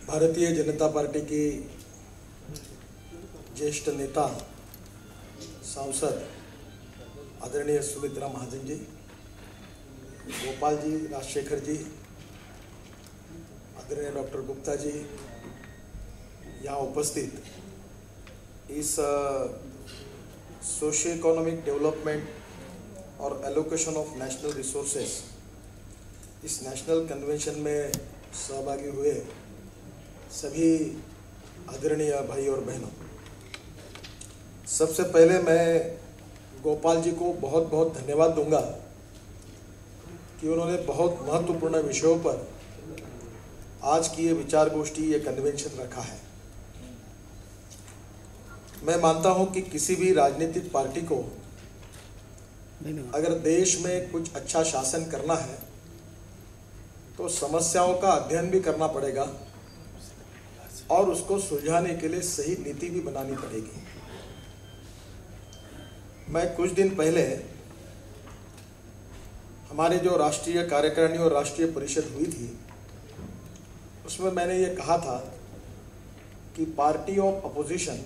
Bharatiya Janata party की ज्येष्ठ नेता सांसद आदरणीय सुमित्रा महाजन जी, गोपाल जी, राजशेखर जी, आदरणीय डॉक्टर गुप्ता जी, यहाँ उपस्थित इस सोशियो इकोनॉमिक डेवलपमेंट और एलोकेशन ऑफ नेशनल रिसोर्सेस इस नेशनल कन्वेंशन में सहभागी हुए सभी आदरणीय भाई और बहनों, सबसे पहले मैं गोपाल जी को बहुत बहुत धन्यवाद दूंगा कि उन्होंने बहुत महत्वपूर्ण विषयों पर आज की ये विचार गोष्ठी, ये कन्वेंशन रखा है। मैं मानता हूं कि किसी भी राजनीतिक पार्टी को अगर देश में कुछ अच्छा शासन करना है तो समस्याओं का अध्ययन भी करना पड़ेगा और उसको सुलझाने के लिए सही नीति भी बनानी पड़ेगी। मैं कुछ दिन पहले हमारे जो राष्ट्रीय कार्यकारिणी और राष्ट्रीय परिषद हुई थी उसमें मैंने ये कहा था कि पार्टी ऑफ अपोजिशन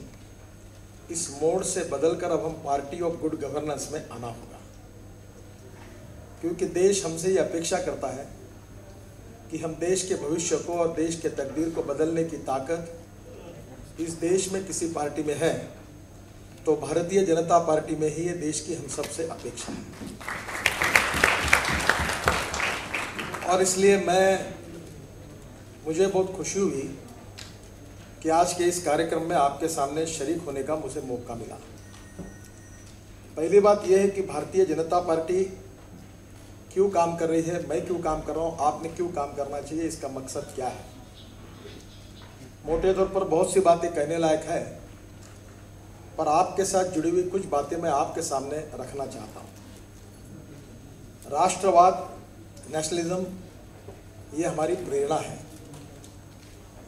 इस मोड से बदलकर अब हम पार्टी ऑफ गुड गवर्नेंस में आना होगा, क्योंकि देश हमसे ये अपेक्षा करता है कि हम देश के भविष्य को और देश के तकदीर को बदलने की ताकत इस देश में किसी पार्टी में है तो भारतीय जनता पार्टी में ही ये देश की हम सबसे अपेक्षा है। और इसलिए मुझे बहुत खुशी हुई कि आज के इस कार्यक्रम में आपके सामने शरीक होने का मुझे मौका मिला। पहली बात यह है कि भारतीय जनता पार्टी क्यों काम कर रही है, मैं क्यों काम कर रहा हूँ, आपने क्यों काम करना चाहिए, इसका मकसद क्या है। मोटे तौर पर बहुत सी बातें कहने लायक है, पर आपके साथ जुड़ी हुई कुछ बातें मैं आपके सामने रखना चाहता हूँ। राष्ट्रवाद, नेशनलिज्म, ये हमारी प्रेरणा है।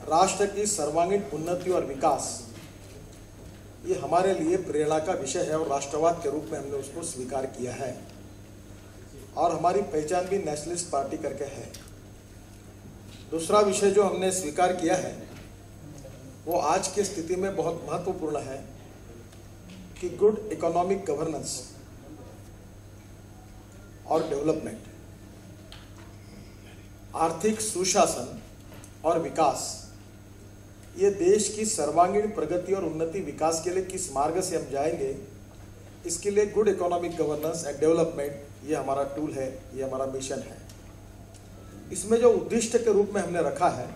राष्ट्र की सर्वांगीण उन्नति और विकास ये हमारे लिए प्रेरणा का विषय है और राष्ट्रवाद के रूप में हमने उसको स्वीकार किया है और हमारी पहचान भी नेशनलिस्ट पार्टी करके है। दूसरा विषय जो हमने स्वीकार किया है वो आज की स्थिति में बहुत महत्वपूर्ण है कि गुड इकोनॉमिक गवर्नेंस और डेवलपमेंट, आर्थिक सुशासन और विकास, ये देश की सर्वांगीण प्रगति और उन्नति विकास के लिए किस मार्ग से हम जाएंगे, इसके लिए good economic governance and development ये हमारा टूल है, ये हमारा मिशन है। इसमें जो उद्दिष्ट के रूप में हमने रखा है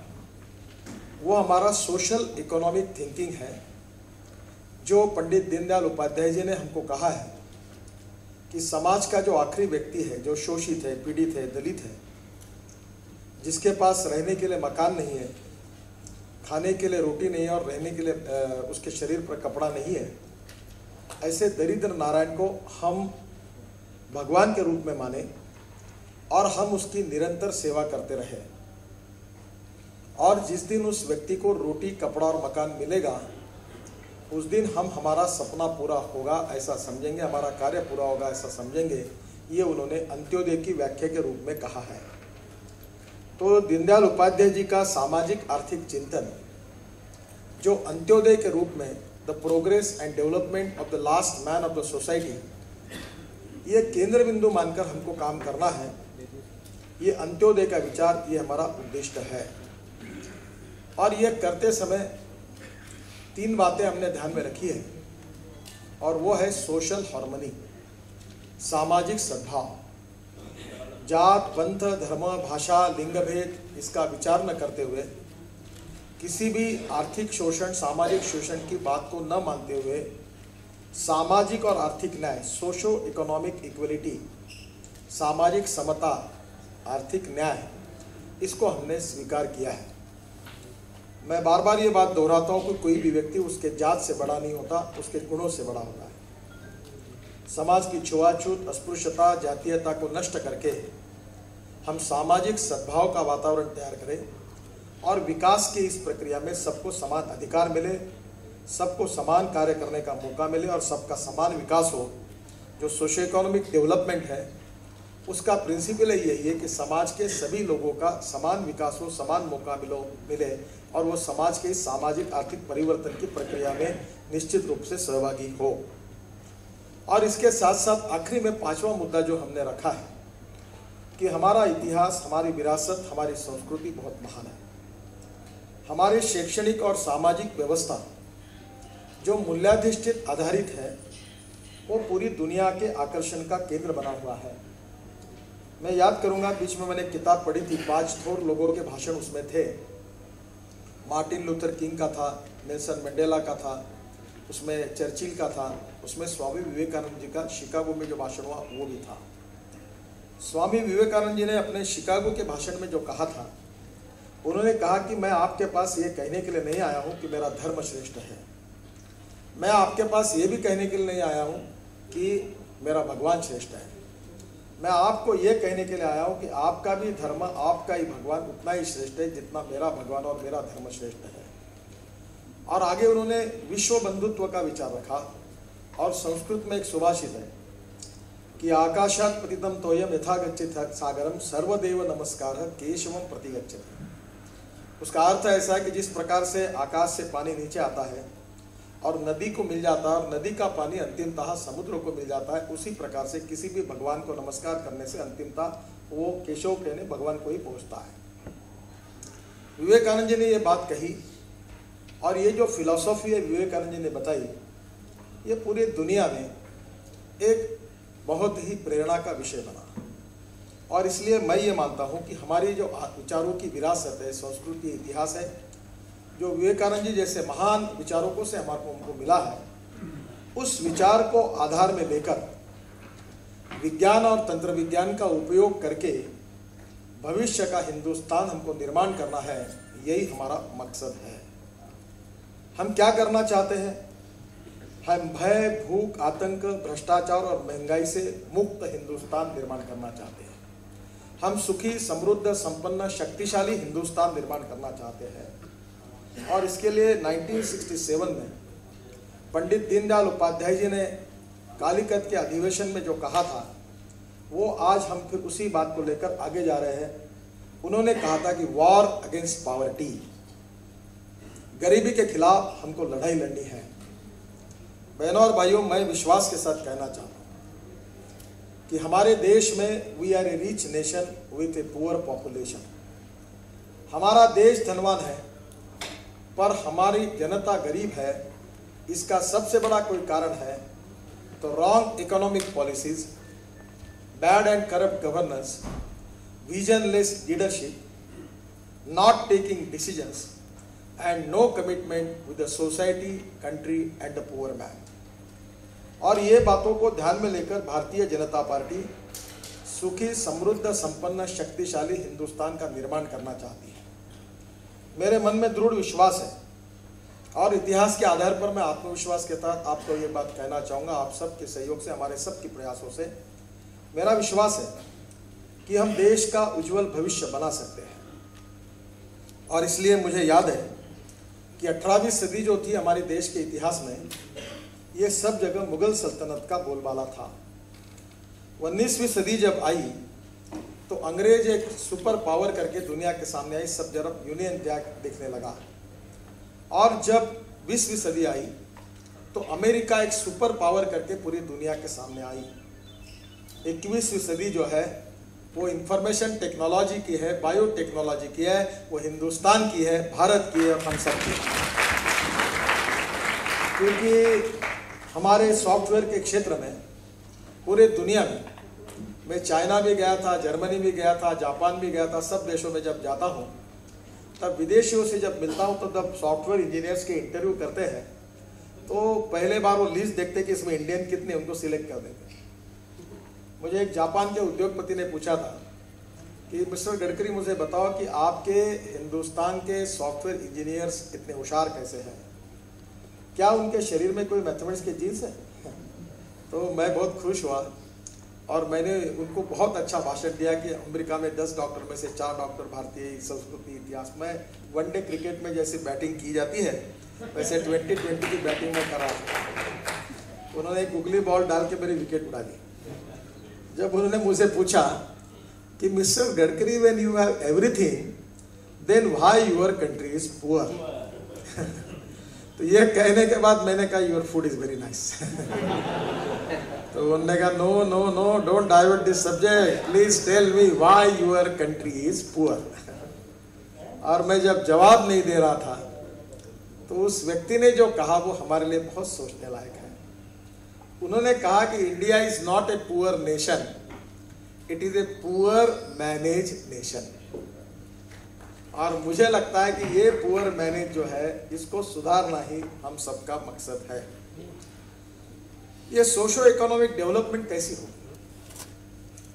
वो हमारा सोशल इकोनॉमिक थिंकिंग है, जो पंडित दीनदयाल उपाध्याय जी ने हमको कहा है कि समाज का जो आखिरी व्यक्ति है, जो शोषित है, पीड़ित है, दलित है, जिसके पास रहने के लिए मकान नहीं है, खाने के लिए रोटी नहीं है और रहने के लिए उसके शरीर पर कपड़ा नहीं है, ऐसे दरिद्र नारायण को हम भगवान के रूप में माने और हम उसकी निरंतर सेवा करते रहे। और जिस दिन उस व्यक्ति को रोटी, कपड़ा और मकान मिलेगा उस दिन हम हमारा सपना पूरा होगा ऐसा समझेंगे, हमारा कार्य पूरा होगा ऐसा समझेंगे। ये उन्होंने अंत्योदय की व्याख्या के रूप में कहा है। तो दीनदयाल उपाध्याय जी का सामाजिक आर्थिक चिंतन, जो अंत्योदय के रूप में the progress and development of the last man of the society, ये केंद्र बिंदु मानकर हमको काम करना है। ये अंत्योदय का विचार, ये हमारा उद्देश्य है। और ये करते समय तीन बातें हमने ध्यान में रखी है और वो है सोशल हार्मनी, सामाजिक सद्भाव। जात, पंथ, धर्म, भाषा, लिंग भेद इसका विचार न करते हुए, किसी भी आर्थिक शोषण, सामाजिक शोषण की बात को न मानते हुए सामाजिक और आर्थिक न्याय, सोशो इकोनॉमिक इक्वलिटी, सामाजिक समता, आर्थिक न्याय, इसको हमने स्वीकार किया है। मैं बार बार ये बात दोहराता हूँ कि कोई भी व्यक्ति उसके जात से बड़ा नहीं होता, उसके गुणों से बड़ा होता है। समाज की छुआछूत, अस्पृश्यता, जातीयता को नष्ट करके हम सामाजिक सद्भाव का वातावरण तैयार करें और विकास की इस प्रक्रिया में सबको समान अधिकार मिले, सबको समान कार्य करने का मौका मिले और सबका समान विकास हो। जो सोशियो इकोनॉमिक डेवलपमेंट है उसका प्रिंसिपल यही है कि समाज के सभी लोगों का समान विकास हो, समान मौका मिले और वो समाज के सामाजिक आर्थिक परिवर्तन की प्रक्रिया में निश्चित रूप से सहभागी हो। और इसके साथ साथ आखिरी में 5वां मुद्दा जो हमने रखा है कि हमारा इतिहास, हमारी विरासत, हमारी संस्कृति बहुत महान है। हमारी शैक्षणिक और सामाजिक व्यवस्था जो मूल्याधिष्ठित आधारित है वो पूरी दुनिया के आकर्षण का केंद्र बना हुआ है। मैं याद करूंगा, बीच में मैंने किताब पढ़ी थी, 5 थोर लोगों के भाषण उसमें थे। मार्टिन लूथर किंग का था, नेल्सन मंडेला का था, उसमें चर्चिल का था, उसमें स्वामी विवेकानंद जी का शिकागो में जो भाषण हुआ वो भी था। स्वामी विवेकानंद जी ने अपने शिकागो के भाषण में जो कहा था, उन्होंने कहा कि मैं आपके पास ये कहने के लिए नहीं आया हूँ कि मेरा धर्म श्रेष्ठ है, मैं आपके पास ये भी कहने के लिए नहीं आया हूँ कि मेरा भगवान श्रेष्ठ है, मैं आपको ये कहने के लिए आया हूँ कि आपका भी धर्म, आपका ही भगवान उतना ही श्रेष्ठ है जितना मेरा भगवान और मेरा धर्म श्रेष्ठ है। और आगे उन्होंने विश्व बंधुत्व का विचार रखा और संस्कृत में एक सुभाषित है कि आकाशात पतितम तोयम यथा गच्छति सागरम सर्वदेव नमस्कार केशवम प्रति गच्छति। उसका अर्थ ऐसा है कि जिस प्रकार से आकाश से पानी नीचे आता है और नदी को मिल जाता है और नदी का पानी अंतिमतः समुद्र को मिल जाता है, उसी प्रकार से किसी भी भगवान को नमस्कार करने से अंतिमतः वो केशव कहने भगवान को ही पहुंचता है। विवेकानंद जी ने ये बात कही और ये जो फिलॉसफी है विवेकानंद जी ने बताई, ये पूरी दुनिया में एक बहुत ही प्रेरणा का विषय बना। और इसलिए मैं ये मानता हूँ कि हमारी जो विचारों की विरासत है, संस्कृति, इतिहास है, जो विवेकानंद जी जैसे महान विचारकों से हमारे को मिला है, उस विचार को आधार में लेकर विज्ञान और तंत्र विज्ञान का उपयोग करके भविष्य का हिंदुस्तान हमको निर्माण करना है। यही हमारा मकसद है। हम क्या करना चाहते हैं? हम भय, भूख, आतंक, भ्रष्टाचार और महंगाई से मुक्त हिंदुस्तान निर्माण करना चाहते हैं। हम सुखी, समृद्ध, संपन्न, शक्तिशाली हिंदुस्तान निर्माण करना चाहते हैं। और इसके लिए 1967 में पंडित दीनदयाल उपाध्याय जी ने कालीकत के अधिवेशन में जो कहा था, वो आज हम फिर उसी बात को लेकर आगे जा रहे हैं। उन्होंने कहा था कि वॉर अगेंस्ट पॉवर्टी, गरीबी के खिलाफ हमको लड़ाई लड़नी है। बहनों और भाइयों, मैं विश्वास के साथ कहना चाहता हूँ कि हमारे देश में we are a rich nation with a poor population. हमारा देश धनवान है पर हमारी जनता गरीब है। इसका सबसे बड़ा कोई कारण है तो wrong economic policies, bad and corrupt governance, visionless leadership, not taking decisions and no commitment with the society, country and the poor man. और ये बातों को ध्यान में लेकर भारतीय जनता पार्टी सुखी, समृद्ध, संपन्न, शक्तिशाली हिंदुस्तान का निर्माण करना चाहती है। मेरे मन में दृढ़ विश्वास है और इतिहास के आधार पर मैं आत्मविश्वास के साथ आपको ये बात कहना चाहूँगा। आप सबके सहयोग से, हमारे सबके प्रयासों से मेरा विश्वास है कि हम देश का उज्जवल भविष्य बना सकते हैं। और इसलिए मुझे याद है कि 18वीं सदी जो थी हमारे देश के इतिहास में, ये सब जगह मुगल सल्तनत का बोलबाला था। 19वीं सदी जब आई तो अंग्रेज एक सुपर पावर करके दुनिया के सामने आई, सब तरफ यूनियन जैक दिखने लगा। और जब 20वीं सदी आई तो अमेरिका एक सुपर पावर करके पूरी दुनिया के सामने आई। 21वीं सदी जो है वो इंफॉर्मेशन टेक्नोलॉजी की है, बायोटेक्नोलॉजी की है, वो हिंदुस्तान की है, भारत की है, हम सब की। क्योंकि हमारे सॉफ्टवेयर के क्षेत्र में पूरे दुनिया में, मैं चाइना भी गया था, जर्मनी भी गया था, जापान भी गया था, सब देशों में जब जाता हूँ तब विदेशियों से जब मिलता हूँ तो जब सॉफ्टवेयर इंजीनियर्स के इंटरव्यू करते हैं तो पहले बार वो लिस्ट देखते कि इसमें इंडियन कितने, उनको सिलेक्ट कर देते। मुझे एक जापान के उद्योगपति ने पूछा था कि मिस्टर गडकरी, मुझे बताओ कि आपके हिंदुस्तान के सॉफ्टवेयर इंजीनियर्स इतने होशियार कैसे हैं, क्या उनके शरीर में कोई मैथमेटिक्स के जीन्स है? तो मैं बहुत खुश हुआ और मैंने उनको बहुत अच्छा भाषण दिया कि अमेरिका में 10 डॉक्टर में से 4 डॉक्टर भारतीय संस्कृति, इतिहास में, वनडे क्रिकेट में जैसे बैटिंग की जाती है वैसे 2020 की बैटिंग में करा। उन्होंने एक गुगली बॉल डाल के मेरी विकेट उड़ा दी। जब उन्होंने मुझे पूछा कि Mister Gadkari, when you have everything then why your country is poor. तो ये कहने के बाद मैंने कहा your food is very nice. तो उन्होंने कहा no no no, don't divert this subject, please tell me why your country is poor. और मैं जब जवाब नहीं दे रहा था तो उस व्यक्ति ने जो कहा वो हमारे लिए बहुत सोचने लायक है। उन्होंने कहा कि India is not a poor nation, it is a poor manage nation. और मुझे लगता है कि ये पुअर मैनेज जो है इसको सुधारना ही हम सबका मकसद है। ये सोशो इकोनॉमिक डेवलपमेंट कैसी होगी?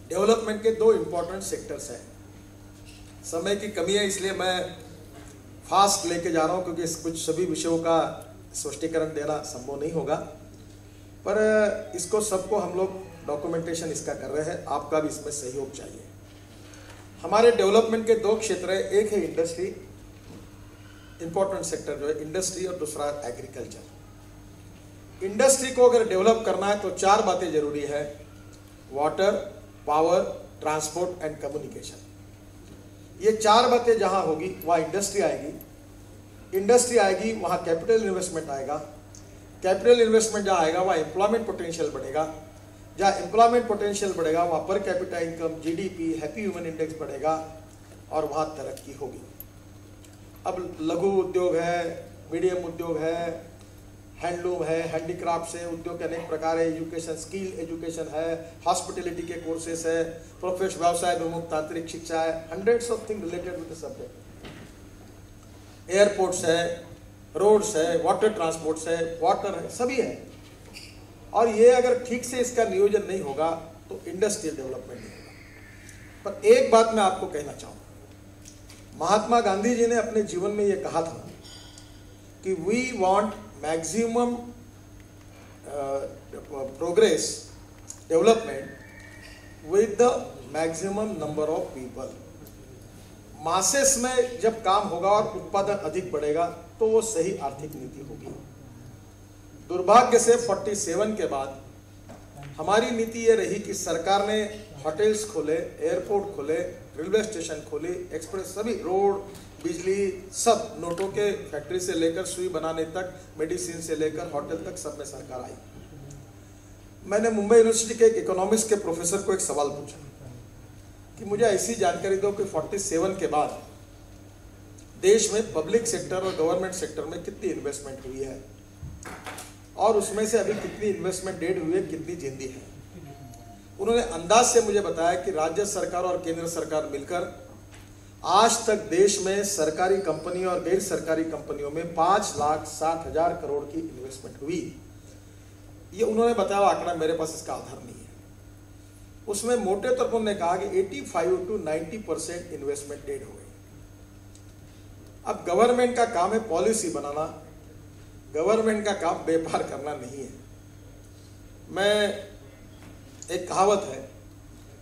डेवलपमेंट के दो इंपॉर्टेंट सेक्टर्स हैं। समय की कमी है इसलिए मैं फास्ट लेके जा रहा हूँ, क्योंकि कुछ सभी विषयों का स्पष्टीकरण देना संभव नहीं होगा, पर इसको सबको हम लोग डॉक्यूमेंटेशन इसका कर रहे हैं, आपका भी इसमें सहयोग चाहिए। हमारे डेवलपमेंट के दो क्षेत्र है, एक है इंडस्ट्री, इंपॉर्टेंट सेक्टर जो है इंडस्ट्री, और दूसरा एग्रीकल्चर। इंडस्ट्री को अगर डेवलप करना है तो चार बातें जरूरी है: water, power, transport and communication. ये चार बातें जहां होगी वहां इंडस्ट्री आएगी, इंडस्ट्री आएगी वहां कैपिटल इन्वेस्टमेंट आएगा, कैपिटल इन्वेस्टमेंट जहां आएगा वहां एम्प्लॉयमेंट पोटेंशियल बढ़ेगा, जहाँ एम्प्लॉयमेंट पोटेंशियल बढ़ेगा वहाँ per capita income, GDP, happy human index बढ़ेगा और वहाँ तरक्की होगी। अब लघु उद्योग है, मीडियम उद्योग है, हैंडलूम है, हैंडीक्राफ्ट है, उद्योग के अनेक प्रकार है, एजुकेशन, स्किल एजुकेशन है, हॉस्पिटलिटी के कोर्सेस है, प्रोफेशनल व्यवसाय विमुक्त तांत्रिक शिक्षा है, hundreds of thing related with the subject. Airports है, रोड्स है, वाटर ट्रांसपोर्ट्स है, वाटर है, सभी है। और ये अगर ठीक से इसका नियोजन नहीं होगा तो इंडस्ट्रियल डेवलपमेंट नहीं होगा। पर एक बात मैं आपको कहना चाहूँगा, महात्मा गांधी जी ने अपने जीवन में ये कहा था कि we want maximum progress, development with the maximum number of people. Masses में जब काम होगा और उत्पादन अधिक बढ़ेगा तो वो सही आर्थिक नीति होगी। दुर्भाग्य से 47 के बाद हमारी नीति ये रही कि सरकार ने होटल्स खोले, एयरपोर्ट खोले, रेलवे स्टेशन खोले, एक्सप्रेस, सभी रोड, बिजली, सब, नोटों के फैक्ट्री से लेकर सुई बनाने तक, मेडिसिन से लेकर होटल तक, सब में सरकार आई। मैंने मुंबई यूनिवर्सिटी के एक इकोनॉमिक्स के प्रोफेसर को एक सवाल पूछा कि मुझे ऐसी जानकारी दो कि 47 के बाद देश में पब्लिक सेक्टर और गवर्नमेंट सेक्टर में कितनी इन्वेस्टमेंट हुई है और उसमें से अभी कितनी इन्वेस्टमेंट डेड हुई है, कितनी जिंदी है। उन्होंने अंदाज से मुझे बताया कि राज्य सरकार और केंद्र सरकार मिलकर आज तक देश में सरकारी कंपनी और गैर सरकारी कंपनियों में 5,60,000 करोड़ की इन्वेस्टमेंट हुई। ये उन्होंने बताया आंकड़ा, मेरे पास इसका आधार नहीं है। उसमें मोटे तौर पर उन्होंने कहा कि 85 to 90% इन्वेस्टमेंट डेड हो गई। अब गवर्नमेंट का काम है पॉलिसी बनाना, गवर्नमेंट का काम व्यापार करना नहीं है। मैं, एक कहावत है,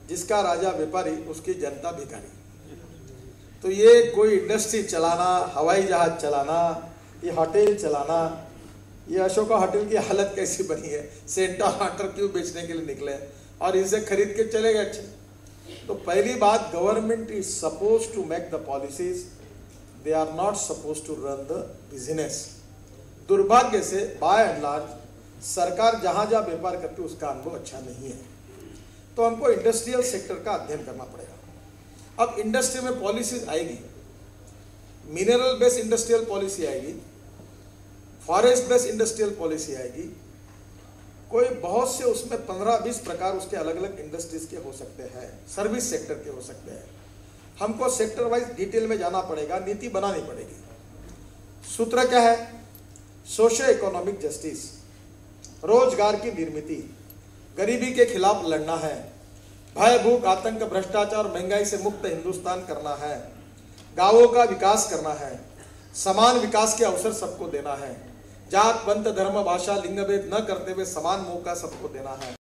जिसका राजा व्यापारी उसकी जनता भिखारी। तो ये कोई इंडस्ट्री चलाना, हवाई जहाज चलाना, ये होटल चलाना, ये अशोका होटल की हालत कैसी बनी है, सेंटा वाटर क्यों बेचने के लिए निकले और इसे खरीद के चले गए अच्छे। तो पहली बात, government is suppose to make the policies, they are not suppose to run the business. दुर्भाग्य से बाय एंड लार्ज सरकार जहां जहां व्यापार करती है उसका अनुभव अच्छा नहीं है। तो हमको इंडस्ट्रियल सेक्टर का अध्ययन करना पड़ेगा। अब इंडस्ट्री में पॉलिसीज आएगी, मिनरल बेस्ड इंडस्ट्रियल पॉलिसी आएगी, फॉरेस्ट बेस्ड इंडस्ट्रियल पॉलिसी आएगी, कोई बहुत से उसमें 15-20 प्रकार उसके अलग अलग इंडस्ट्रीज के हो सकते हैं, सर्विस सेक्टर के हो सकते हैं। हमको सेक्टर वाइज डिटेल में जाना पड़ेगा, नीति बनानी पड़ेगी। सूत्र क्या है? सोशो इकोनॉमिक जस्टिस, रोजगार की निर्मिति, गरीबी के खिलाफ लड़ना है, भय, भूख, आतंक, भ्रष्टाचार, महंगाई से मुक्त हिंदुस्तान करना है, गांवों का विकास करना है, समान विकास के अवसर सबको देना है, जात, पंथ, धर्म, भाषा, लिंग भेद न करते हुए समान मौका सबको देना है।